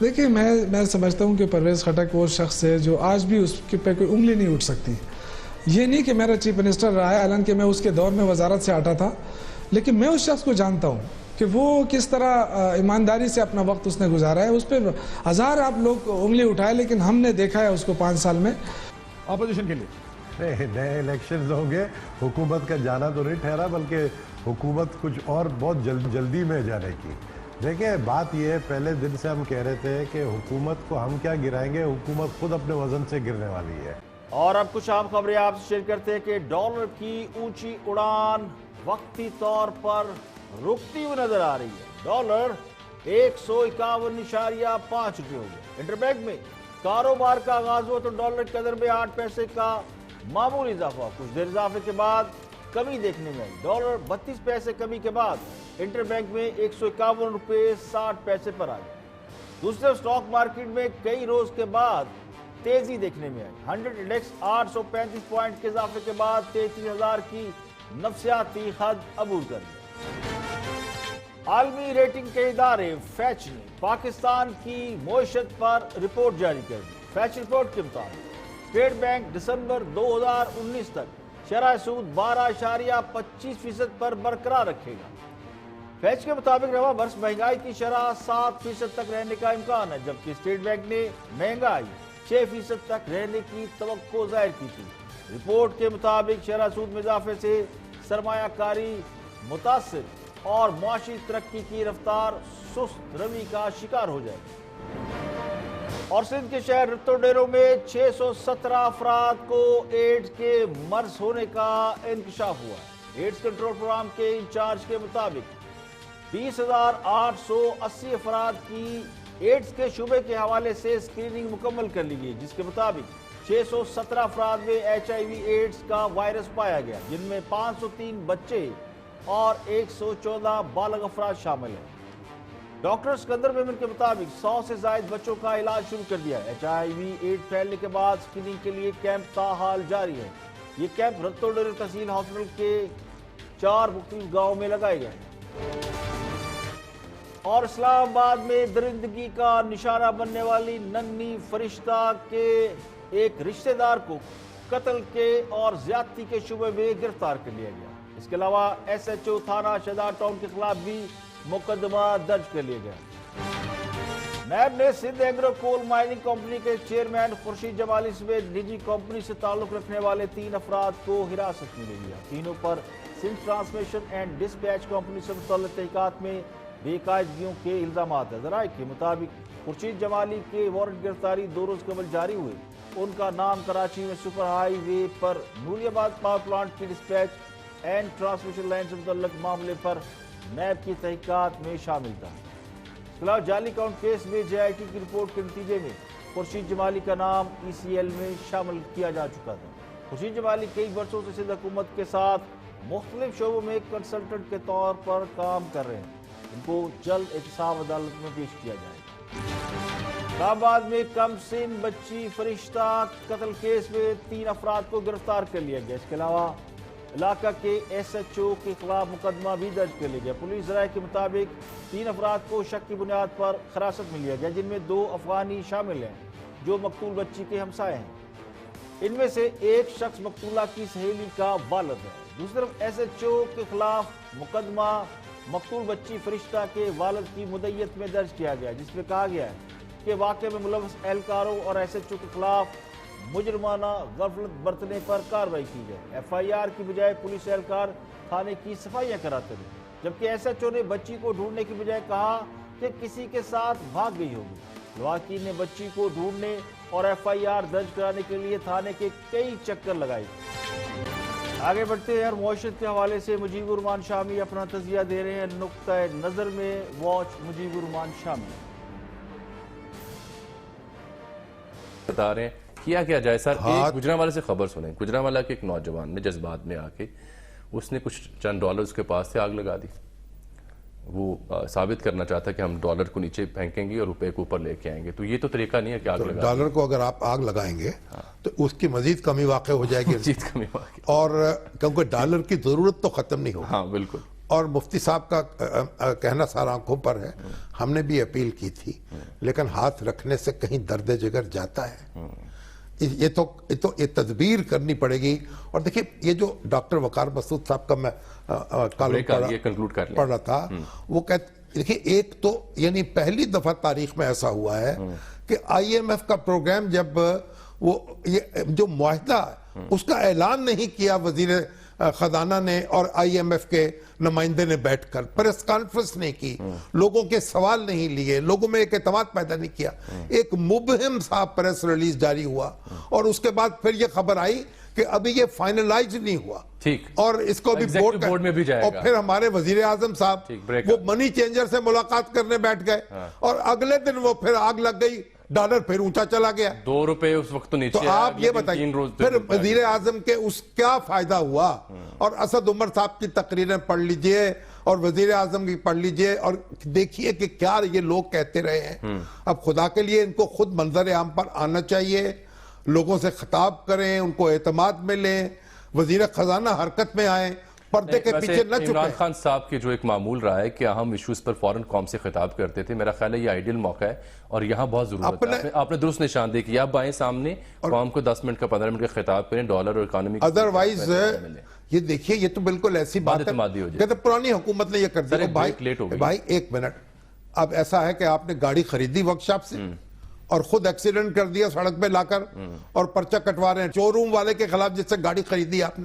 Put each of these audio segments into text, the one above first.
دیکھیں میں سمجھتا ہوں کہ پرویز خٹک وہ شخص ہے جو آج بھی اس کے پہ کوئی انگلی نہیں اٹھ سکتی. یہ نہیں کہ میرا چیف منسٹر رہا ہے، حالانکہ میں اس کے دور میں وزارت سے ہٹا تھا، لیکن میں اس شخص کو جانتا ہوں کہ وہ کس طرح ایمانداری سے اپنا وقت اس نے گزارا ہے. اس پہ ہزار آپ لوگ انگلی اٹھائے، لیکن ہم نے دیکھا ہے اس کو 5 سال میں. اپوزیشن کے لیے نئے الیکشنز ہوں گے، حکومت کا جانا تو نہیں ٹھہرا، بلکہ حکومت کچھ اور بہت جلدی میں جانے کی. دیکھیں بات یہ ہے، پہلے دن سے ہم کہہ رہے تھے کہ حکومت کو ہم کیا گرائیں گے، حکومت خود اپنے وزن سے گرنے والی ہے. اور اب کچھ عام خبریں آپ سے شیئر کرتے ہیں کہ ڈالر کی اونچی اڑان وقتی طور پر رکتی ہوئی نظر آ رہی ہے. ڈالر 151.5 روپے ہو گیا. انٹر بینک میں کاروبار کا آغاز ہوا تو ڈالر کے قدر میں 8 پیسے کا معمولی اضافہ. کچھ دیر اضافے کے بعد کمی دیکھنے میں آئی. ڈالر 32 پیسے کمی کے بعد انٹر بینک میں 151 روپے 60 پیسے پر آ گیا. دوسرے اسٹاک مارکیٹ میں کئی روز کے بعد تیزی دیکھنے میں آئی. 100 انڈیکس 835 پوائنٹ کے اضافے کے بعد 33,000 کی نفسیاتی حد عبور کر گیا. عالمی ریٹنگ کے ادارے فیچ نے پاکستان کی معیشت پر رپورٹ جاری کر دی. فیچ رپورٹ کے مطابق اسٹیٹ بینک دسمبر 2019 تک شرح سود 12.25% پر برقرار رکھے گا. فیچ کے مطابق رواں برس مہنگائی کی شرح 7% تک رہنے کا امکان ہے، جبکہ اسٹیٹ بینک نے مہنگائی 6% تک رہنے کی توقع ظاہر کی تھی. رپورٹ کے مطابق شرح سود میں اضافے سے سرمایہ کاری متاثر اور معاشی ترقی کی رفتار سست روی کا شکار ہو جائے. اور سندھ کے شہر رتو ڈیرو میں 617 افراد کو ایڈز کے مرض ہونے کا انکشاف ہوا. ایڈز کنٹرول پروگرام کے انچارج کے مطابق 20,880 افراد کی ایڈز کے شعبے کے حوالے سے اسکریننگ مکمل کر لی گئی، جس کے مطابق 617 افراد میں HIV ایڈز کا وائرس پایا گیا، جن میں 503 بچے اور 114 بالغ افراد شامل ہیں. ڈاکٹر اسکندر میمن کے مطابق 100 سے زائد بچوں کا علاج شروع کر دیا ہے. HIV ایڈز پھیلنے کے بعد اسکریننگ کے لیے کیمپ تاحال جاری ہے. یہ کیمپ رتو ڈیرو تحصیل ہاسپٹل کے 4 مختلف گاؤں میں لگائے گئے ہیں. اور اسلام آباد میں درندگی کا نشانہ بننے والی ننھی فرشتہ کے ایک رشتہ دار کو قتل کے اور زیادتی کے شبے میں گرفتار کر لیا گیا. اس کے علاوہ SHO تھانہ شہزاد ٹاؤن کے خلاف بھی مقدمہ درج کر لیا گیا. نیب نے سندھ ایگرو کول مائننگ کمپنی کے چیئرمین خورشید جمالی سمیت نجی کمپنی سے تعلق رکھنے والے 3 افراد کو حراست میں لے لیا. تینوں پر Sindh transmission and dispatch company سے متعلق تحقیقات میں بے قاعدگیوں کے الزامات ہیں. ذرائع کے مطابق خورشید جمالی کے وارنٹ گرفتاری 2 روز قبل جاری ہوئے. ان کا نام کراچی میں سپر ہائی وے پر نوری آباد پاور پلانٹ کی ڈسپیچ اینڈ ٹرانسمیشن لائن سے متعلق معاملے پر نیب کی تحقیقات میں شامل تھا. اس کے علاوہ جعلی اکاؤنٹ کیس میں JIT کی رپورٹ کے نتیجے میں خورشید جمالی کا نام ECL میں شامل کیا جا چکا تھا. خورشید جمالی کئی برسوں سے سندھ حکومت کے ساتھ مختلف شعبوں میں کنسلٹنٹ کے طور پر کام کر رہے ہیں. ان کو جلد احتساب عدالت میں پیش کیا جائے گا. اسلام آباد میں کم سن بچی فرشتہ قتل کیس میں 3 افراد کو گرفتار کر لیا گیا. اس کے علاوہ علاقہ کے SHO کے خلاف مقدمہ بھی درج کر لیا گیا. پولیس ذرائع کے مطابق 3 افراد کو شک کی بنیاد پر حراست میں لیا گیا، جن میں 2 افغانی شامل ہیں جو مقتول بچی کے ہمسائے ہیں. ان میں سے ایک شخص مقتولہ کی سہیلی کا والد ہے. دوسری طرف SHO کے خلاف مقدمہ مقتول بچی فرشتہ کے والد کی مدعیت میں درج کیا گیا، جس میں کہا گیا ہے کہ واقعے میں ملوث اہلکاروں اور SHO کے خلاف مجرمانہ غفلت برتنے پر کارروائی کی جائے. FIR کی بجائے پولیس اہلکار تھانے کی صفائیاں کراتے رہے، جبکہ SHO نے بچی کو ڈھونڈنے کی بجائے کہا کہ کسی کے ساتھ بھاگ گئی ہوگی. لواحقین نے بچی کو ڈھونڈنے اور FIR درج کرانے کے لیے تھانے کے کئی چکر لگائے. آگے بڑھتے ہیں اور معیشت کے حوالے سے مجیب الرحمان شامی اپنا تجزیہ دے رہے ہیں. نقطہ نظر میں واچ مجیب الرحمان شامی. بتا رہے ہیں کیا جائے سر. ایک گجرانوالہ سے خبر سنیں. گجرانوالہ کے ایک نوجوان نے جذبات میں آ کے اس نے کچھ چند ڈالرز کے پاس سے آگ لگا دی. وہ ثابت کرنا چاہتا ہے کہ ہم ڈالر کو نیچے پھینکیں گے اور روپے کو اوپر لے کے آئیں گے. تو یہ تو طریقہ نہیں ہے کہ آگ لگا ڈالر کو اگر آپ آگ لگائیں گے تو اس کی مزید کمی واقع ہو جائے گی. مزید کمی واقع. اور کیونکہ ڈالر کی ضرورت تو ختم نہیں ہوگی. ہاں بالکل. اور مفتی صاحب کا کہنا سارا آنکھوں پر ہے. ہم نے بھی اپیل کی تھی لیکن ہاتھ رکھنے سے کہیں درد جگر جاتا ہے. یہ تو یہ تدبیر کرنی پڑے گی. اور دیکھیں یہ جو ڈاکٹر وقار مسعود صاحب کا میں کالم پڑھ رہا تھا وہ دیکھیں ایک تو یعنی پہلی دفعہ تاریخ میں ایسا ہوا ہے کہ آئی ایم ایف کا پروگرام جب وہ جو معاہدہ اس کا اعلان نہیں کیا وزیر خزانہ نے اور آئی ایم ایف کے نمائندے نے بیٹھ کر پریس کانفرنس نہیں کی, لوگوں کے سوال نہیں لیے, لوگوں میں ایک اعتماد پیدا نہیں کیا, ایک مبہم سا پریس ریلیز جاری ہوا اور اس کے بعد پھر یہ خبر آئی کہ ابھی یہ فائنلائز نہیں ہوا اور اس کو بھی بورڈ میں بھی جائے گا. اور پھر ہمارے وزیر اعظم صاحب وہ منی چینجر سے ملاقات کرنے بیٹھ گئے اور اگلے دن وہ پھر آگ لگ گئی, ڈالر پھر اونچا چلا گیا, $2 اس وقت تو نیچے. تو آپ یہ بتائیے پھر وزیر اعظم کے اس کیا فائدہ ہوا. اور اسد عمر صاحب کی تقریریں پڑھ لیجئے اور وزیر اعظم کی پڑھ لیجئے اور دیکھیے کہ کیا یہ لوگ کہتے رہے ہیں. اب خدا کے لیے ان کو خود منظر عام پر آنا چاہیے, لوگوں سے خطاب کریں, ان کو اعتماد میں لیں, وزیر خزانہ حرکت میں آئیں, پردے کے پیچھے نہ چھپیں. عمران خان صاحب کی جو ایک معمول رہا ہے کہ اہم ایشوز پر فوراً قوم سے خطاب کرتے تھے, میرا خیال ہے یہ آئیڈیل موقع ہے اور یہاں بہت ضرورت ہے. آپ نے درست نشاندہی کیا, آپ آئیں سامنے قوم کو 10 منٹ کا 15 منٹ کا خطاب کریں, ڈالر اور اکانومی ادروائز یہ دیکھیے یہ تو بالکل ایسی بات ہے کہ پرانی حکومت نے یہ کر دیا. بھائی ایک منٹ, اب ایسا ہے کہ آپ نے گاڑی خریدی ورکشاپ سے اور خود ایکسیڈنٹ کر دیا سڑک پہ لا کر اور پرچہ کٹوا رہے ہیں شو روم والے کے خلاف جس سے گاڑی خریدی آپ نے.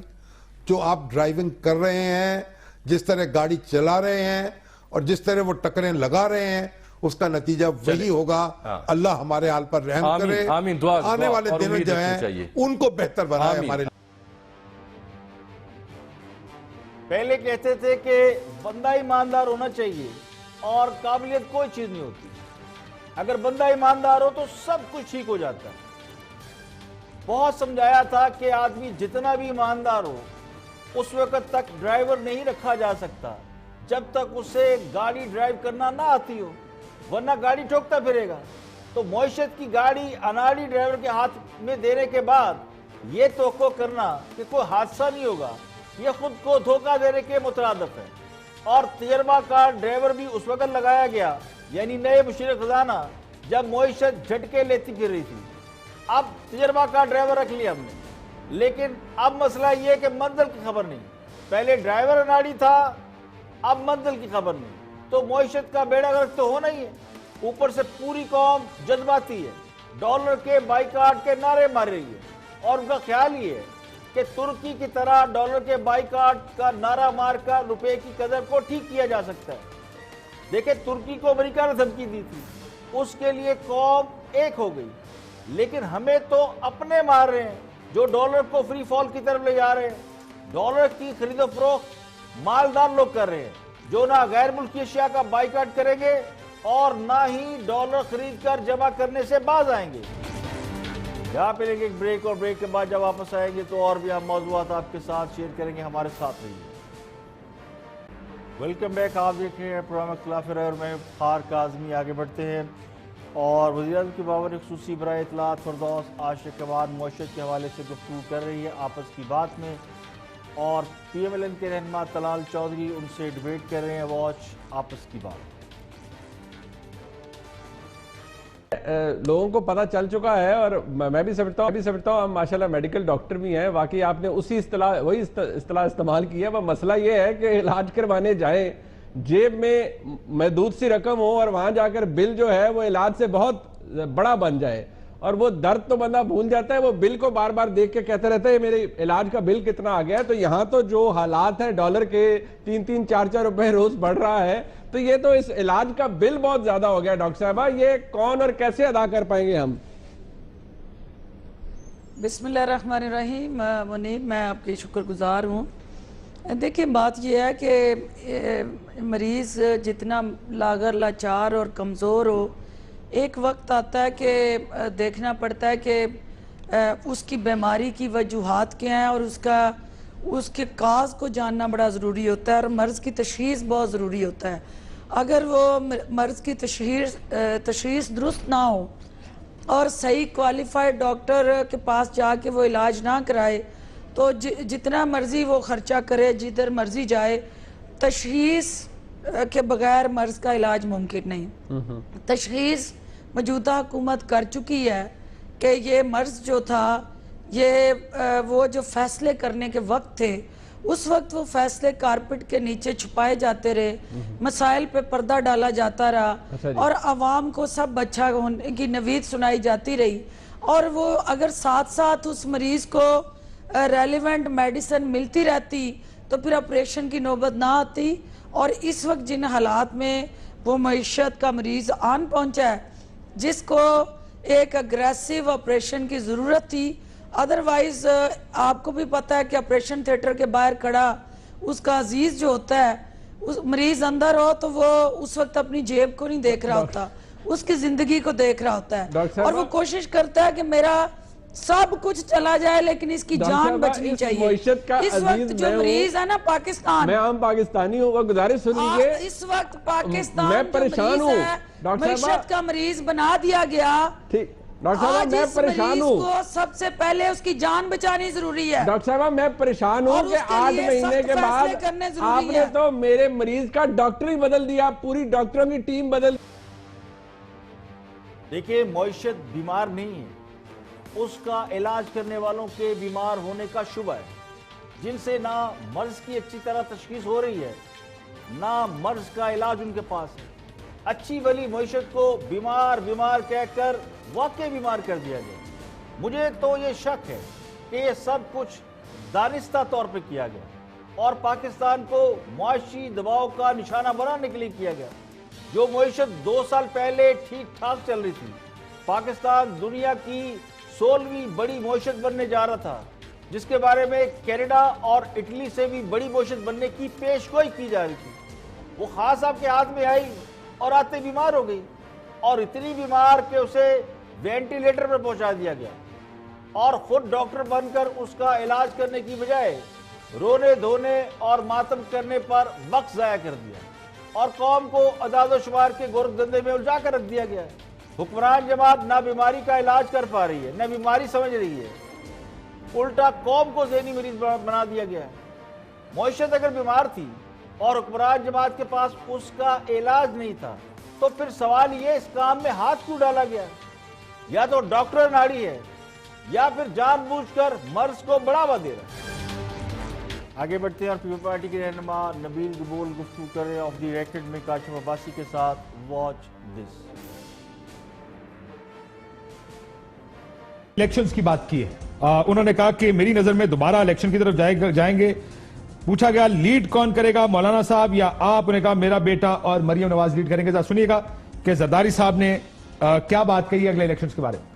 جو آپ ڈرائیونگ کر رہے ہیں, جس طرح گاڑی چلا رہے ہیں اور جس طرح وہ ٹکریں لگا رہے ہیں, اس کا نتیجہ وہی ہوگا. اللہ ہمارے حال پر رحم کرے, آنے والے دنوں جو ہیں ان کو بہتر بنائے ہمارے. پہلے کہتے تھے کہ بندہ ایماندار ہونا چاہیے اور قابلیت کوئی چیز نہیں ہوتی. اگر بندہ ایماندار ہو تو سب کچھ ٹھیک ہو جاتا ہے. بہت سمجھایا تھا کہ آدمی جتنا بھی ایماندار ہو اس وقت تک ڈرائیور نہیں رکھا جا سکتا جب تک اسے گاڑی ڈرائیو کرنا نہ آتی ہو, ورنہ گاڑی ٹھوکتا پھرے گا. تو معیشت کی گاڑی اناڑی ڈرائیور کے ہاتھ میں دینے کے بعد یہ توقع کرنا کہ کوئی حادثہ نہیں ہوگا, یہ خود کو دھوکہ دینے کے مترادف ہے. اور تجربہ کار ڈرائیور بھی اس وقت لگایا گیا, یعنی نئے مشیر خزانہ جب معیشت جھٹکے لیتی پھر رہی تھی. اب تجربہ کار ڈرائیور رکھ لیا ہم نے, لیکن اب مسئلہ یہ ہے کہ منزل کی خبر نہیں. پہلے ڈرائیور اناڑی تھا, اب منزل کی خبر نہیں, تو معیشت کا بیڑا غرق تو ہونا ہی ہے. اوپر سے پوری قوم جذباتی ہے, ڈالر کے بائیکاٹ کے نعرے مار رہی ہے اور ان کا خیال یہ ہے کہ ترکی کی طرح ڈالر کے بائیکاٹ کا نعرہ مار کر روپے کی قدر کو ٹھیک کیا جا سکتا ہے. دیکھیں ترکی کو امریکہ نے دھمکی دی تھی, اس کے لیے قوم ایک ہو گئی, لیکن ہمیں تو اپنے مار رہے ہیں جو ڈالر کو فری فال کی طرف لے جا رہے ہیں. ڈالر کی خرید و فروخت مالدار لوگ کر رہے ہیں جو نہ غیر ملکی اشیاء کا بائیکاٹ کریں گے اور نہ ہی ڈالر خرید کر جمع کرنے سے باز آئیں گے. یہاں پہ لیں گے ایک بریک, اور بریک کے بعد جب واپس آئیں گے تو اور بھی ہم موضوعات آپ کے ساتھ شیئر کریں گے. ہمارے ساتھ رہیے. ویلکم بیک, آپ دیکھ رہے ہیں پروگرام اختلاف رائے اور میں افتخار کاظمی. آگے بڑھتے ہیں اور وزیر اعظم کی باور خصوصی برائے اطلاعات فردوس عاشق کے بعد معیشت کے حوالے سے گفتگو کر رہی ہے آپس کی بات میں, اور پی ایم ایل این کے رہنما طلال چودھری ان سے ڈیبیٹ کر رہے ہیں. واچ آپس کی بات. لوگوں کو پتہ چل چکا ہے اور میں بھی سمجھتا ہوں ہم ماشاءاللہ میڈیکل ڈاکٹر بھی ہیں. واقعی آپ نے وہی اصطلاح استعمال کی ہے. وہ مسئلہ یہ ہے کہ علاج کروانے جائیں, جیب میں محدود سی رقم ہو اور وہاں جا کر بل جو ہے وہ علاج سے بہت بڑا بن جائے, اور وہ درد تو بندہ بھول جاتا ہے, وہ بل کو بار بار دیکھ کے کہتا رہتا ہے میرے علاج کا بل کتنا آ گیا ہے. تو یہاں تو جو حالات ہیں ڈالر کے 3-3, 4-4 روپے روز بڑھ رہا ہے, تو یہ تو اس علاج کا بل بہت زیادہ ہو گیا. ڈاکٹر صاحبہ یہ کون اور کیسے ادا کر پائیں گے ہم؟ بسم اللہ الرحمن الرحیم. منیب میں آپ کی شکر گزار ہوں. دیکھیں بات یہ ہے کہ مریض جتنا لاغر لاچار اور کمزور ہو, ایک وقت آتا ہے کہ دیکھنا پڑتا ہے کہ اس کی بیماری کی وجوہات کیا ہیں اور اس کے کاز کو جاننا بڑا ضروری ہوتا ہے, اور مرض کی تشخیص بہت ضروری ہوتا ہے. اگر وہ مرض کی تشخیص درست نہ ہو اور صحیح کوالیفائڈ ڈاکٹر کے پاس جا کے وہ علاج نہ کرائے تو جتنا مرضی وہ خرچہ کرے, جدھر مرضی جائے, تشخیص کے بغیر مرض کا علاج ممکن نہیں. تشخیص موجودہ حکومت کر چکی ہے کہ یہ مرض جو تھا یہ وہ جو فیصلے کرنے کے وقت تھے اس وقت وہ فیصلے کارپٹ کے نیچے چھپائے جاتے رہے, مسائل پہ پردہ ڈالا جاتا رہا اور عوام کو سب اچھا ہونے کی نوید سنائی جاتی رہی, اور وہ اگر ساتھ ساتھ اس مریض کو ریلیونٹ میڈیسن ملتی رہتی تو پھر آپریشن کی نوبت نہ آتی. اور اس وقت جن حالات میں وہ معیشت کا مریض آن پہنچا ہے جس کو ایک اگریسو آپریشن کی ضرورت تھی, ادروائز آپ کو بھی پتا ہے کہ آپریشن تھیٹر کے باہر کھڑا اس کا عزیز جو ہوتا ہے, اس مریض اندر ہو تو وہ اس وقت اپنی جیب کو نہیں دیکھ رہا ہوتا, اس کی زندگی کو دیکھ رہا ہوتا ہے, اور وہ کوشش کرتا ہے کہ میرا سب کچھ چلا جائے لیکن اس کی جان بچنی چاہیے. اس وقت جو مریض ہے نا پاکستان, میں عام پاکستانی ہوں, وہ گزارش سنیے, اس وقت پاکستان میں پریشان ہوں, معیشت کا مریض بنا دیا گیا. ڈاکٹر صاحب میں پریشان ہوں, سب سے پہلے اس کی جان بچانی ضروری ہے. ڈاکٹر صاحب میں پریشان ہوں کہ 8 مہینے کے بعد آپ نے تو میرے مریض کا ڈاکٹر ہی بدل دیا, پوری ڈاکٹروں کی ٹیم بدل. دیکھیں معیشت بیمار نہیں ہے, اس کا علاج کرنے والوں کے بیمار ہونے کا شبہ ہے, جن سے نہ مرض کی اچھی طرح تشخیص ہو رہی ہے نہ مرض کا علاج ان کے پاس ہے. اچھی بلی معیشت کو بیمار کہہ کر واقعی بیمار کر دیا گیا. مجھے تو یہ شک ہے کہ یہ سب کچھ دانستہ طور پہ کیا گیا اور پاکستان کو معاشی دباؤ کا نشانہ بنانے کے لیے کیا گیا. جو معیشت 2 سال پہلے ٹھیک ٹھاک چل رہی تھی, پاکستان دنیا کی 16ویں بڑی معیشت بننے جا رہا تھا, جس کے بارے میں کینیڈا اور اٹلی سے بھی بڑی معیشت بننے کی پیشگوئی کی جا رہی تھی, وہ خان صاحب کے ہاتھ میں آئی اور آتے بیمار ہو گئی, اور اتنی بیمار کہ اسے وینٹیلیٹر پر پہنچا دیا گیا, اور خود ڈاکٹر بن کر اس کا علاج کرنے کی بجائے رونے دھونے اور ماتم کرنے پر وقت ضائع کر دیا, اور قوم کو اعداد و شمار کے گورکھ دھندے میں الجھا کر رکھ دیا گیا ہے. حکمران جماعت نہ بیماری کا علاج کر پا رہی ہے نہ بیماری سمجھ رہی ہے, الٹا قوم کو ذہنی مریض بنا دیا گیا ہے. معیشت اگر بیمار تھی اور حکمران جماعت کے پاس اس کا علاج نہیں تھا تو پھر سوال یہ اس کام میں ہاتھ کیوں ڈالا گیا؟ یا تو ڈاکٹر ناڑی ہے یا پھر جان بوجھ کر مرض کو بڑھاوا دے رہا ہے. آگے بڑھتے ہیں اور پیپل پارٹی کے رہنما نبیل گبول گفتگو کر رہے ہیں آف دی ریکارڈ میں کاشف عباسی کے ساتھ. Watch this. الیکشنز کی بات کی ہے, انہوں نے کہا کہ میری نظر میں دوبارہ الیکشن کی طرف جائیں گے. پوچھا گیا لیڈ کون کرے گا, مولانا صاحب یا آپ؟ نے کہا میرا بیٹا اور مریم نواز لیڈ کریں گے. سنیے گا کہ زرداری صاحب نے کیا بات کہی اگلے الیکشنز کے بارے میں.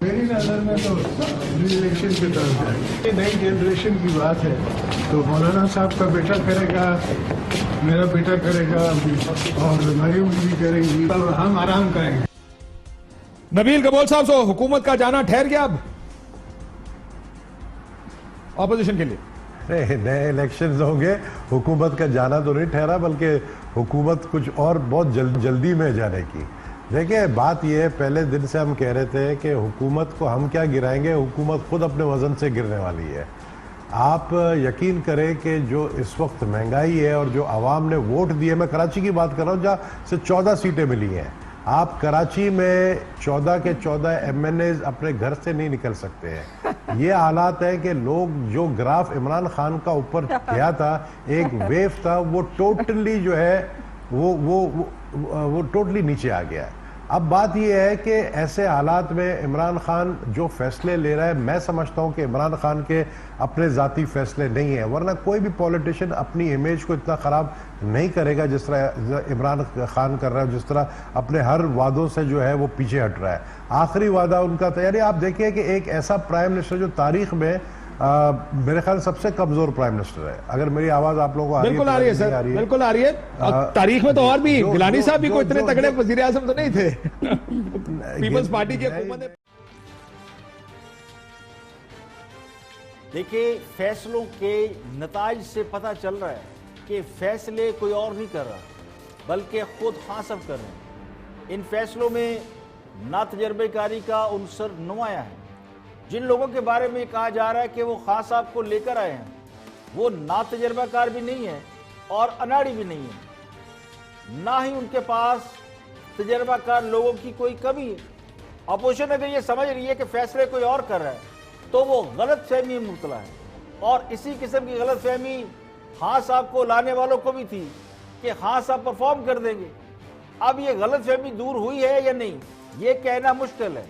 میری نظر میں تو الیکشن کی طرف جائے, نئی جنریشن کی بات ہے تو مولانا صاحب کا بیٹا کرے گا, میرا بیٹا کرے گا اور مریم بھی کرے گی, ہم آرام کریں گے. نبیل گبول صاحب, سو حکومت کا جانا ٹھہر گیا اب اپوزیشن کے لیے؟ نئے الیکشنز ہوں گے, حکومت کا جانا تو نہیں ٹھہرا بلکہ حکومت کچھ اور بہت جلدی میں جانے کی. دیکھیں بات یہ ہے, پہلے دن سے ہم کہہ رہے تھے کہ حکومت کو ہم کیا گرائیں گے, حکومت خود اپنے وزن سے گرنے والی ہے. آپ یقین کریں کہ جو اس وقت مہنگائی ہے اور جو عوام نے ووٹ دیے, میں کراچی کی بات کر رہا ہوں جہاں سے 14 سیٹیں ملی ہیں, آپ کراچی میں 14 کے 14 ایم این ایز اپنے گھر سے نہیں نکل سکتے ہیں. یہ حالات ہے کہ لوگ جو گراف عمران خان کا اوپر گیا تھا, ایک ویو تھا, وہ ٹوٹلی جو ہے وہ ٹوٹلی نیچے آ گیا ہے. اب بات یہ ہے کہ ایسے حالات میں عمران خان جو فیصلے لے رہا ہے, میں سمجھتا ہوں کہ عمران خان کے اپنے ذاتی فیصلے نہیں ہیں, ورنہ کوئی بھی پولیٹیشین اپنی امیج کو اتنا خراب نہیں کرے گا جس طرح عمران خان کر رہا ہے, جس طرح اپنے ہر وعدوں سے جو ہے وہ پیچھے ہٹ رہا ہے. آخری وعدہ ان کا تھا, یعنی آپ دیکھیں کہ ایک ایسا پرائم منسٹر جو تاریخ میں میرے خیال سب سے کمزور پرائم منسٹر ہے. اگر میری آواز آپ لوگوں کو بالکل آ رہی ہے سر, بالکل آ رہی ہے. تاریخ میں تو اور بھی گیلانی صاحب بھی کوئی اتنے تگڑے وزیر اعظم تو نہیں تھے پیپلز پارٹی کی حکومت. دیکھیں فیصلوں کے نتائج سے پتہ چل رہا ہے کہ فیصلے کوئی اور نہیں کر رہا بلکہ خود خان صاحب کر رہے ہیں. ان فیصلوں میں نا تجربے کاری کا عنصر نمایاں ہے. جن لوگوں کے بارے میں کہا جا رہا ہے کہ وہ خان صاحب کو لے کر آئے ہیں, وہ نا تجربہ کار بھی نہیں ہے اور اناڑی بھی نہیں ہے، نہ ہی ان کے پاس تجربہ کار لوگوں کی کوئی کمی ہے۔ اپوزیشن اگر یہ سمجھ رہی ہے کہ فیصلے کوئی اور کر رہا ہے تو وہ غلط فہمی میں مبتلا ہے، اور اسی قسم کی غلط فہمی خان صاحب کو لانے والوں کو بھی تھی کہ خان صاحب پرفارم کر دیں گے۔ اب یہ غلط فہمی دور ہوئی ہے یا نہیں یہ کہنا مشکل ہے،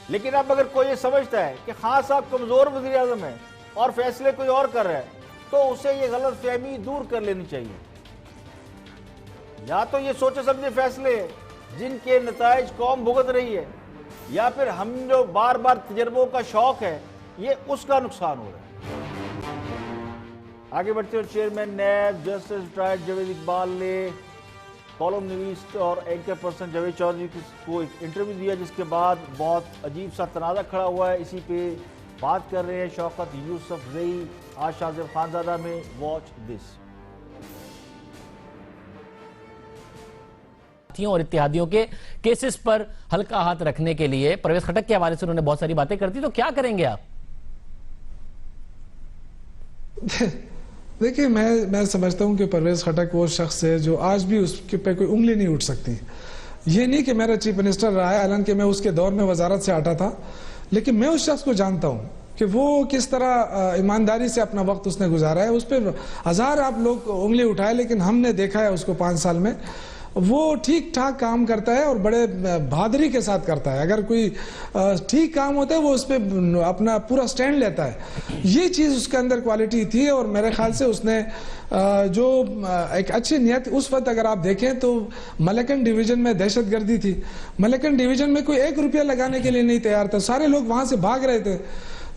لیکن اب اگر کوئی یہ سمجھتا ہے کہ خان صاحب کمزور وزیر اعظم ہے اور فیصلے کوئی اور کر رہا ہے تو اسے یہ غلط فہمی دور کر لینی چاہیے۔ یا تو یہ سوچے سمجھے فیصلے جن کے نتائج قوم بھگت رہی ہے، یا پھر ہم جو بار بار تجربوں کا شوق ہے یہ اس کا نقصان ہو رہا ہے۔ آگے بڑھتے ہوئے chairman NAB justice retired Javed Iqbal نے کالم نویس اور اینکر پرسن جاوید چودھری کو ایک انٹرویو دیا، جس کے بعد بہت عجیب سا تنازع کھڑا ہوا ہے۔ اسی پہ بات کر رہے ہیں شوکت یوسف زئی آج شاہزیب خانزادہ میں۔ Watch this. اور اتحادیوں کے کیسز پر ہلکا ہاتھ رکھنے کے لیے پرویز خٹک کے حوالے سے انہوں نے بہت ساری باتیں کر دی، تو کیا کریں گے آپ؟ دیکھیں میں سمجھتا ہوں کہ پرویز خٹک وہ شخص ہے جو آج بھی اس پہ کوئی انگلی نہیں اٹھ سکتی۔ یہ نہیں کہ میرا چیف منسٹر رہا ہے، حالانکہ میں اس کے دور میں وزارت سے ہٹا تھا، لیکن میں اس شخص کو جانتا ہوں کہ وہ کس طرح ایمانداری سے اپنا وقت اس نے گزارا ہے۔ اس پہ ہزار آپ لوگ انگلی اٹھائے، لیکن ہم نے دیکھا ہے اس کو 5 سال میں وہ ٹھیک ٹھاک کام کرتا ہے اور بڑے بہادری کے ساتھ کرتا ہے۔ اگر کوئی ٹھیک کام ہوتا ہے وہ اس پہ اپنا پورا سٹینڈ لیتا ہے۔ یہ چیز اس کے اندر کوالٹی تھی، اور میرے خیال سے اس نے جو ایک اچھی نیت اس وقت اگر آپ دیکھیں تو ملکن ڈویژن میں دہشت گردی تھی، ملکن ڈویژن میں کوئی 1 روپیہ لگانے کے لیے نہیں تیار تھا، سارے لوگ وہاں سے بھاگ رہے تھے۔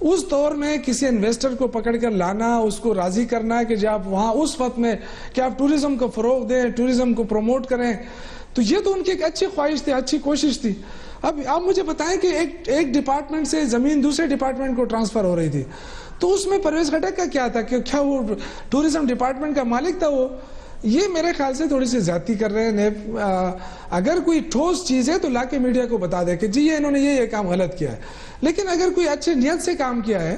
اس دور میں کسی انویسٹر کو پکڑ کر لانا، اس کو راضی کرنا ہے کہ جب آپ وہاں اس وقت میں کہ آپ ٹورزم کو فروغ دیں، ٹورزم کو پروموٹ کریں، تو یہ تو ان کی ایک اچھی خواہش تھی، اچھی کوشش تھی۔ اب آپ مجھے بتائیں کہ ایک ڈپارٹمنٹ سے زمین دوسرے ڈپارٹمنٹ کو ٹرانسفر ہو رہی تھی، تو اس میں پرویز خٹک کا کیا تھا؟ کہ کیا وہ ٹورزم ڈپارٹمنٹ کا مالک تھا؟ وہ یہ میرے خیال سے تھوڑی سی زیادتی کر رہے ہیں۔ اگر کوئی ٹھوس چیز ہے تو لا کے میڈیا کو بتا دے کہ جی یہ انہوں نے یہ کام غلط کیا ہے، لیکن اگر کوئی اچھی نیت سے کام کیا ہے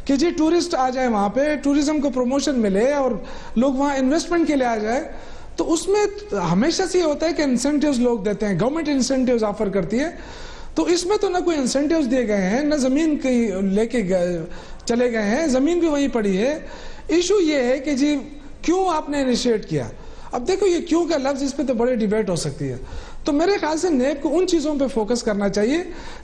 کہ جی ٹورسٹ آ جائے وہاں پہ، ٹورزم کو پروموشن ملے اور لوگ وہاں انویسٹمنٹ کے لیے آ جائے، تو اس میں ہمیشہ سے یہ ہوتا ہے کہ انسینٹیوز لوگ دیتے ہیں، گورنمنٹ انسینٹیوز آفر کرتی ہے، تو اس میں تو نہ کوئی انسینٹیوز دیے گئے ہیں، نہ زمین کہیں لے کے چلے گئے ہیں، زمین بھی وہیں پڑی ہے۔ ایشو یہ ہے کہ جی کیوں آپ نے انیشیٹ کیا؟ اب دیکھو یہ کیوں کا لفظ، اس پہ تو بڑی ڈیبیٹ ہو سکتی ہے۔ تو میرے خیال سے نیب کو ان چیزوں پہ فوکس کرنا چاہیے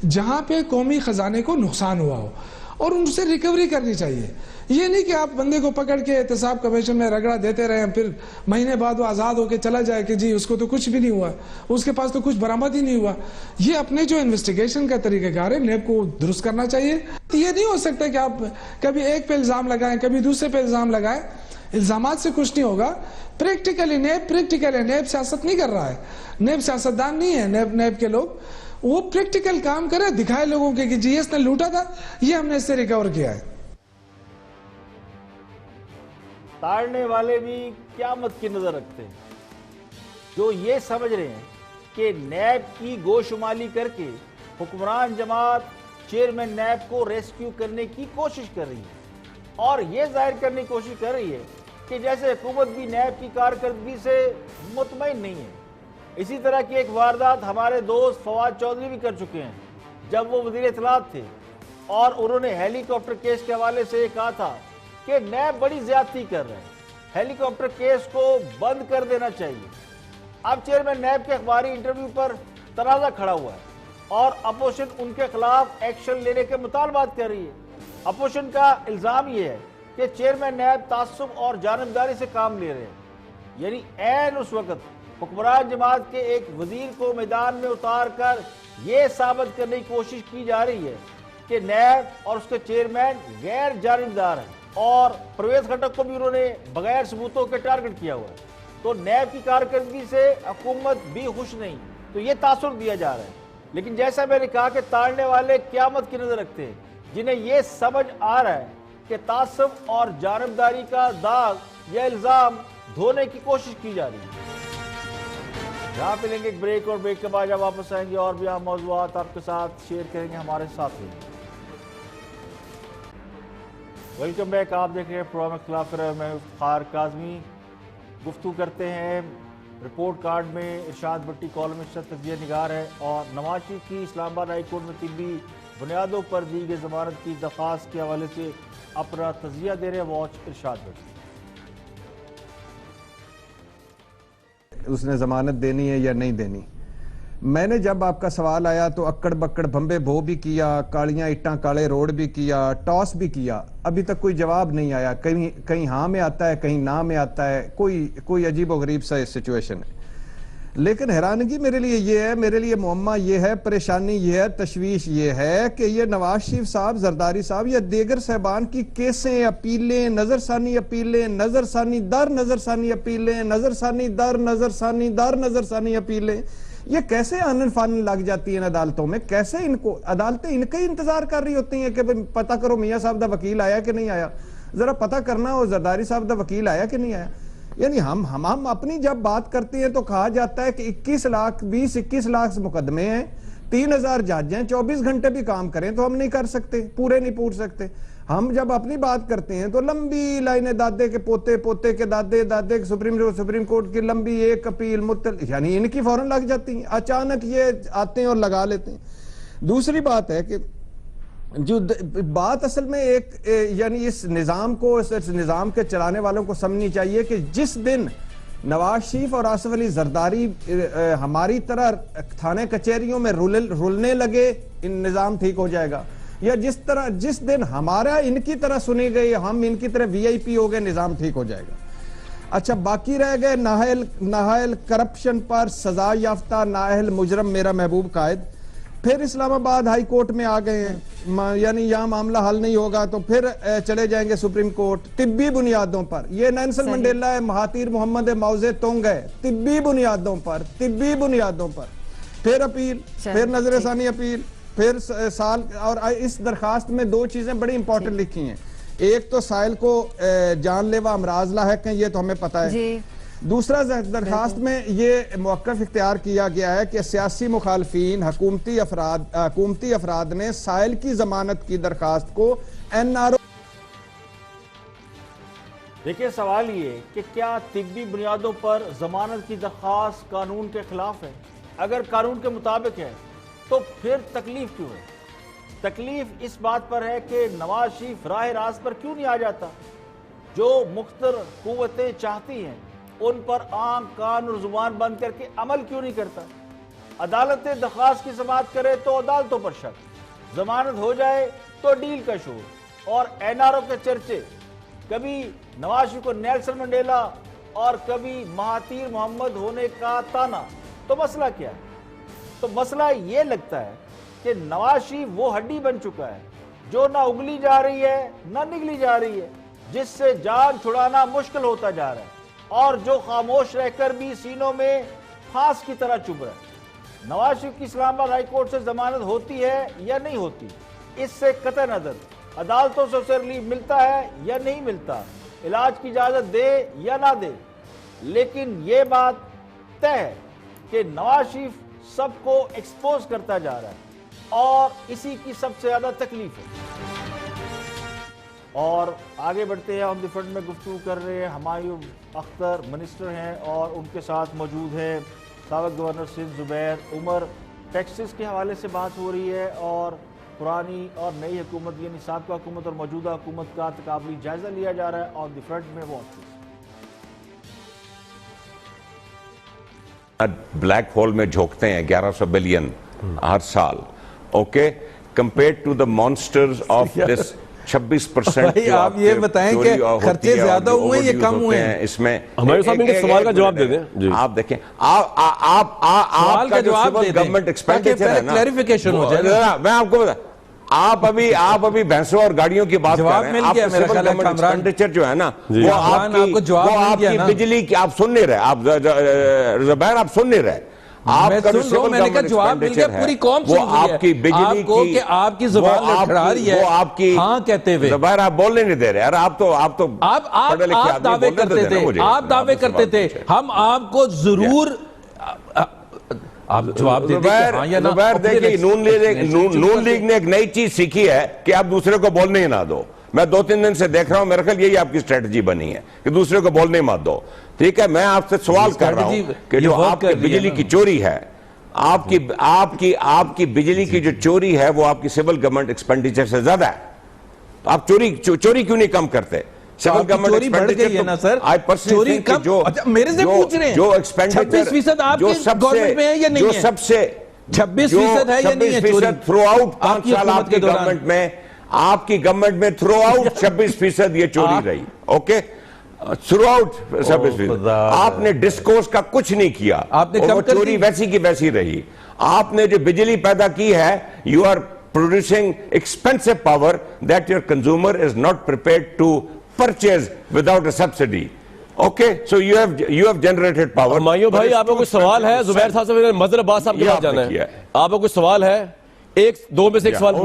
جہاں پہ قومی خزانے کو نقصان ہوا ہو، اور ان سے ریکوری کرنی چاہیے۔ یہ نہیں کہ آپ بندے کو پکڑ کے احتساب کمیشن میں رگڑا دیتے رہیں، پھر مہینے بعد وہ آزاد ہو کے چلا جائے کہ جی اس کو تو کچھ بھی نہیں ہوا، اس کے پاس تو کچھ برآمد ہی نہیں ہوا۔ یہ اپنے جو انویسٹیگیشن کا طریقہ کار ہے نیب کو درست کرنا چاہیے۔ یہ نہیں ہو سکتا کہ آپ کبھی ایک پہ الزام لگائیں کبھی دوسرے پہ الزام لگائیں، الزامات سے کچھ نہیں ہوگا۔ پریکٹیکلی نیب سیاست نہیں کر رہا ہے، نیب سیاستدان نہیں ہے، نیب کے لوگ وہ پریکٹیکل کام کرے، دکھائے لوگوں کے کہ جی اس نے لوٹا تھا، یہ ہم نے اس سے ریکور کیا ہے۔ تاڑنے والے بھی قیامت کی نظر رکھتے ہیں، جو یہ سمجھ رہے ہیں کہ نیب کی گوشمالی کر کے حکمران جماعت چیئرمین نیب کو ریسکیو کرنے کی کوشش کر رہی ہے، اور یہ ظاہر کرنے کی کوشش کر رہی ہے کہ جیسے حکومت بھی نیب کی کارکردگی سے مطمئن نہیں ہے۔ اسی طرح کی ایک واردات ہمارے دوست فواد چودھری بھی کر چکے ہیں، جب وہ وزیر اطلاعات تھے، اور انہوں نے ہیلی کاپٹر کیس کے حوالے سے یہ کہا تھا کہ نیب بڑی زیادتی کر رہے ہیں، ہیلی کاپٹر کیس کو بند کر دینا چاہیے۔ اب چیئرمین نیب کے اخباری انٹرویو پر تنازع کھڑا ہوا ہے، اور اپوزیشن ان کے خلاف ایکشن لینے کے مطالبات کر رہی ہے۔ اپوزیشن کا الزام یہ ہے کہ چیئرمین نیب تعصب اور جانبداری سے کام لے رہے ہیں، یعنی عین اس وقت حکمران جماعت کے ایک وزیر کو میدان میں اتار کر یہ ثابت کرنے کی کوشش کی جا رہی ہے کہ نیب اور اس کے چیئرمین غیر جانبدار ہیں، اور پرویز خٹک کو بھی انہوں نے بغیر ثبوتوں کے ٹارگٹ کیا ہوا ہے۔ تو نیب کی کارکردگی سے حکومت بھی خوش نہیں، تو یہ تاثر دیا جا رہا ہے۔ لیکن جیسا میں نے کہا کہ تاڑنے والے قیامت کی نظر رکھتے ہیں، جنہیں یہ سمجھ آ رہا ہے کہ تعصب اور جانبداری کا داغ یا الزام دھونے کی کوشش کی جا رہی ہے۔ یہاں پہ لیں گے ایک بریک، اور بریک کے بعد جب واپس آئیں گے اور بھی اہم موضوعات آپ کے ساتھ شیئر کریں گے، ہمارے ساتھ رہیں گے۔ ویلکم بیک، آپ دیکھ رہے ہیں پروگرام اختلاف رائے، میں افتخار کاظمی۔ گفتگو کرتے ہیں رپورٹ کارڈ میں ارشاد بٹی کالمسٹ تجزیہ نگار ہے اور نواز شریف کی اسلام آباد ہائی کورٹ میں طبی بنیادوں پر دی گئی ضمانت کی درخواست کے حوالے سے اپنا تجزیہ دے رہے ہیں واچ ارشاد بٹی۔ اس نے ضمانت دینی ہے یا نہیں دینی؟ میں نے جب آپ کا سوال آیا تو اکڑ بکڑ بھمبے بھو بھی کیا، کالیاں اٹاں کالے روڈ بھی کیا، ٹاس بھی کیا، ابھی تک کوئی جواب نہیں آیا۔ کہیں ہاں میں آتا ہے، کہیں نہ میں آتا ہے، کوئی عجیب و غریب سا سچویشن ہے۔ لیکن حیرانگی میرے لیے یہ ہے، میرے لیے معمہ یہ ہے، پریشانی یہ ہے، تشویش یہ ہے کہ یہ نواز شریف صاحب، زرداری صاحب یا دیگر صاحبان کی کیسیں، اپیلیں، نظر ثانی اپیلیں، نظر ثانی در نظر ثانی اپیلیں، نظر ثانی در نظر ثانی در نظر ثانی اپیلیں، یہ کیسے آنن فانن لگ جاتی ہیں عدالتوں میں؟ کیسے ان کو عدالتیں ان کا ہی انتظار کر رہی ہوتی ہیں کہ پتہ کرو میاں صاحب دا وکیل آیا کہ نہیں آیا، ذرا پتہ کرنا ہو زرداری صاحب دا وکیل آیا کہ نہیں آیا۔ یعنی ہم اپنی جب بات کرتے ہیں تو کہا جاتا ہے کہ 21 لاکھ مقدمے ہیں، 3000 جج ہیں، 24 گھنٹے بھی کام کریں تو ہم نہیں کر سکتے، پورے نہیں پور سکتے۔ ہم جب اپنی بات کرتے ہیں تو لمبی لائنیں، دادے کے پوتے، پوتے کے دادے، دادے کے سپریم کورٹ کی لمبی ایک اپیل یعنی ان کی فوراً لگ جاتی ہیں، اچانک یہ آتے ہیں اور لگا لیتے ہیں۔ دوسری بات ہے کہ جو بات اصل میں ایک یعنی اس نظام کو، اس نظام کے چلانے والوں کو سمجھنی چاہیے کہ جس دن نواز شریف اور آصف علی زرداری ہماری طرح تھانے کچہریوں میں رولنے لگے، ان نظام ٹھیک ہو جائے گا، یا جس دن ہمارا ان کی طرح سنی گئی، ہم ان کی طرح وی آئی پی ہو گئے، نظام ٹھیک ہو جائے گا۔ اچھا باقی رہ گئے نااہل کرپشن پر سزا یافتہ نااہل مجرم میرا محبوب قائد، پھر اسلام آباد ہائی کورٹ میں آ گئے ہیں، یعنی یہاں معاملہ حل نہیں ہوگا تو پھر چلے جائیں گے سپریم کورٹ طبی بنیادوں پر۔ یہ نیلسن منڈیلا ہے، مہاتیر محمد ہے، ماؤ زے تونگ ہے، طبی بنیادوں پر پھر اپیل، پھر نظر ثانی اپیل، پھر سال۔ اور اس درخواست میں 2 چیزیں بڑی امپورٹنٹ لکھی ہیں، ایک تو سائل کو جان لیوا امراض لاحق ہیں، یہ تو ہمیں پتہ ہے۔ دوسرا درخواست میں یہ موقف اختیار کیا گیا ہے کہ سیاسی مخالفین، حکومتی افراد نے سائل کی ضمانت کی درخواست کو این آر او۔ دیکھیں سوال یہ کہ کیا طبی بنیادوں پر ضمانت کی درخواست قانون کے خلاف ہے؟ اگر قانون کے مطابق ہے تو پھر تکلیف کیوں ہے؟ تکلیف اس بات پر ہے کہ نواز شریف راہ راست پر کیوں نہیں آ جاتا؟ جو مختر قوتیں چاہتی ہیں ان پر آنکھ، کان اور زبان بند کر کے عمل کیوں نہیں کرتا؟ عدالت درخواست کی سماعت کرے تو عدالتوں پر شک، ضمانت ہو جائے تو ڈیل کا شور اور این آر او کے چرچے، کبھی نواز شریف کو نیلسن منڈیلا اور کبھی مہاتیر محمد ہونے کا تانا۔ تو مسئلہ کیا ہے؟ تو مسئلہ یہ لگتا ہے کہ نواز شریف وہ ہڈی بن چکا ہے جو نہ اگلی جا رہی ہے نہ نگلی جا رہی ہے، جس سے جان چھڑانا مشکل ہوتا جا رہا ہے اور جو خاموش رہ کر بھی سینوں میں پھانس کی طرح چبھ رہا ہے۔ نواز شریف کی اسلام آباد ہائی کورٹ سے ضمانت ہوتی ہے یا نہیں ہوتی، اس سے قطع نظر عدالتوں سے اسے ریلیف ملتا ہے یا نہیں ملتا، علاج کی اجازت دے یا نہ دے، لیکن یہ بات طے ہے کہ نواز شریف سب کو ایکسپوز کرتا جا رہا ہے اور اسی کی سب سے زیادہ تکلیف ہے۔ اور آگے بڑھتے ہیں، آن دی فرنٹ میں گفتگو کر رہے ہیں ہمایوں اختر منسٹر ہیں اور ان کے ساتھ موجود ہے سابق گورنر سندھ زبیر عمر۔ ٹیکسز کے حوالے سے بات ہو رہی ہے اور پرانی اور نئی حکومت یعنی سابقہ حکومت اور موجودہ حکومت کا تقابلی جائزہ لیا جا رہا ہے۔ آن دی فرنٹ میں واچ بلیک ہول میں جھونکتے ہیں 1100 بلین ہر سال، okay, compared to the monsters of this 26%۔ آپ یہ بتائیں کہ خرچے زیادہ ہوئے یا کم ہوئے ہیں؟ اس میں ہمارے صاحب ان کے سوال کا جواب دے دیں۔ آپ دیکھیں، آپ کا جو سول گورنمنٹ ایکسپینڈیچر ہے نا، کلیریفیکیشن ہو جائے، میں آپ کو بتا، آپ ابھی بھینسوں اور گاڑیوں کی بات کر رہے ہیں، آپ کا سول گورنمنٹ ایکسپینڈیچر جو ہے نا وہ آپ کی بجلی کی، آپ سن نہیں رہے، آپ زبیر آپ سن نہیں رہے، آپ کا جو سول گورنمنٹ ایکسپینڈیچر ہے وہ آپ کی بجلی کی، آپ کی زبان لڑکھڑا رہی ہے، وہ آپ کی ہاں کہتے ہوئے زبیر آپ بولنے نہیں دے رہے، یار آپ تو دعوے کرتے تھے، آپ دعوے کرتے تھے، ہم آپ کو ضرور آپ جواب دے دیں کہ ہاں یا نہ۔ زبیر دیکھیں، نون لیگ نے ایک نئی چیز سیکھی ہے کہ آپ دوسرے کو بولنے ہی نہ دو۔ میں 2-3 دن سے دیکھ رہا ہوں, میرے خیال یہی آپ کی اسٹریٹجی بنی ہے کہ دوسرے کو بولنے مت دو. ٹھیک ہے, میں آپ سے سوال کر رہا ہوں کہ جو آپ کی بجلی کی چوری ہے, آپ کی بجلی کی جو چوری ہے وہ آپ کی سول گورنمنٹ ایکسپینڈیچر سے زیادہ ہے. آپ چوری کیوں نہیں کم کرتے؟ سول چوری بڑھ گئی ہے نا سر, چوری کم, میرے سے پوچھ رہے ہیں جو ایکسپینڈیچر 26% آپ کی گورنمنٹ میں ہے یا نہیں ہے؟ جو سب سے 26% ہے یا نہیں ہے چوری تھرو آؤٹ 5 سال آپ کی گورنمنٹ میں, آپ کی گورنمنٹ میں تھرو آؤٹ 26% یہ چوری رہی. Okay, through out 26%. آپ نے ڈسکورس کا کچھ نہیں کیا, وہ چوری ویسی کی ویسی رہی. آپ نے جو بجلی پیدا کی ہے, you are producing expensive power that your consumer is not prepared to purchase without a subsidy. Okay, so you have generated power. مایو بھائی آپ کو کوئی سوال ہے؟ زبیر صاحب سے مظہر عباس صاحب کے پاس جانا ہے. آپ کو کوئی سوال ہے؟ ایک دو میں سے ایک سوال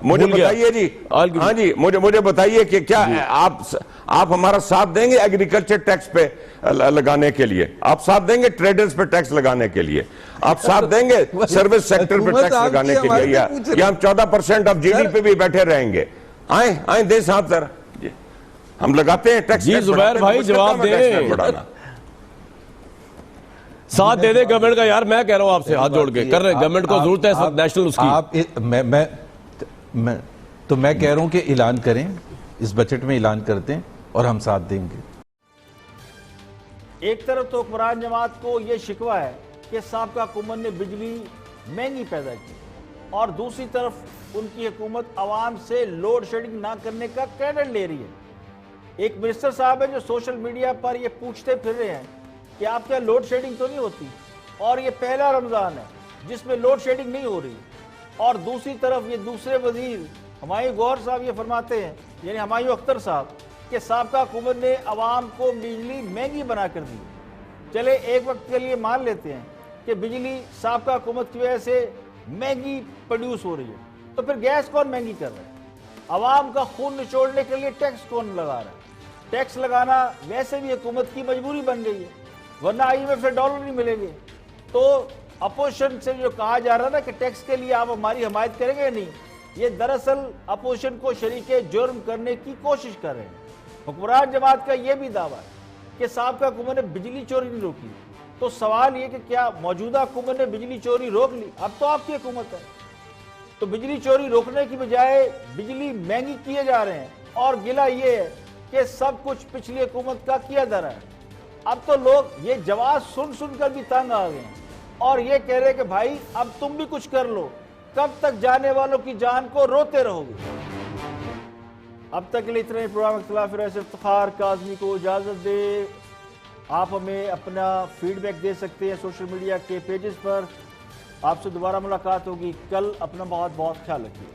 مجھے بتائیے جی. ہاں جی, مجھے بتائیے کہ کیا آپ ہمارا ساتھ دیں گے ایگریکلچر ٹیکس پہ لگانے کے لیے؟ آپ ساتھ دیں گے ٹریڈرز پہ ٹیکس لگانے کے لیے؟ آپ ساتھ دیں گے سروس سیکٹر پہ ٹیکس لگانے کے لیے؟ یا ہم 14% آف جی ڈی پہ بھی بیٹھے رہیں گے؟ آئیں دیں ساتھ ذرا, ہم لگاتے ہیں ٹیکس. جی زبیر بھائی جواب دیں, ساتھ دے دے گورنمنٹ کا. یار میں کہہ رہا ہوں آپ سے ہاتھ جوڑ کے, کر رہے گورنمنٹ کو ضرورت ہے اس وقت نیشنل اس کی. تو میں کہہ رہا ہوں کہ اعلان کریں, اس بجٹ میں اعلان کرتے ہیں اور ہم ساتھ دیں گے. ایک طرف تو حکمران جماعت کو یہ شکوہ ہے کہ سابقہ حکومت نے بجلی مہنگی پیدا کی, اور دوسری طرف ان کی حکومت عوام سے لوڈ شیڈنگ نہ کرنے کا کریڈٹ لے رہی ہے. ایک منسٹر صاحب ہے جو سوشل میڈیا پر یہ پوچھتے پھر رہے ہیں کہ آپ کیا لوڈ شیڈنگ تو نہیں ہوتی, اور یہ پہلا رمضان ہے جس میں لوڈ شیڈنگ نہیں ہو رہی. اور دوسری طرف یہ دوسرے وزیر ہمایوں گوہر صاحب یہ فرماتے ہیں, یعنی ہمایوں اختر صاحب, کہ سابقہ حکومت نے عوام کو بجلی مہنگی بنا کر دی. چلے ایک وقت کے لیے مان لیتے ہیں کہ بجلی سابقہ حکومت کی وجہ سے مہنگی پروڈیوس ہو رہی ہے, تو پھر گیس کون مہنگی کر رہا ہے؟ عوام کا خون نچوڑنے کے لیے ٹیکس کون لگا رہا ہے؟ ٹیکس لگانا ویسے بھی حکومت کی مجبوری بن گئی ہے, ورنہ IMF سے ڈالر نہیں ملیں گے. تو اپوزیشن سے جو کہا جا رہا ہے نا کہ ٹیکس کے لیے آپ ہماری حمایت کریں گے نہیں, یہ دراصل اپوزیشن کو شریک جرم کرنے کی کوشش کر رہے ہیں. حکمران جماعت کا یہ بھی دعویٰ ہے کہ سابقہ حکومت نے بجلی چوری نہیں روکی. تو سوال یہ کہ کیا موجودہ حکومت نے بجلی چوری روک لی؟ اب تو آپ کی حکومت ہے, تو بجلی چوری روکنے کی بجائے بجلی مہنگی کیے جا رہے ہیں, اور گلہ یہ ہے کہ سب کچھ پچھلی حکومت کا کیا دھرا ہے. اب تو لوگ یہ جواز سن کر بھی تنگ آ گئے ہیں, اور یہ کہہ رہے کہ بھائی اب تم بھی کچھ کر لو, کب تک جانے والوں کی جان کو روتے رہو گے. اب تک کے لیے اتنے پروگرام اختلاف رائے سے افتخار کاظمی کو اجازت دے. آپ ہمیں اپنا فیڈ بیک دے سکتے ہیں سوشل میڈیا کے پیجز پر. آپ سے دوبارہ ملاقات ہوگی کل. اپنا بہت بہت خیال رکھیے.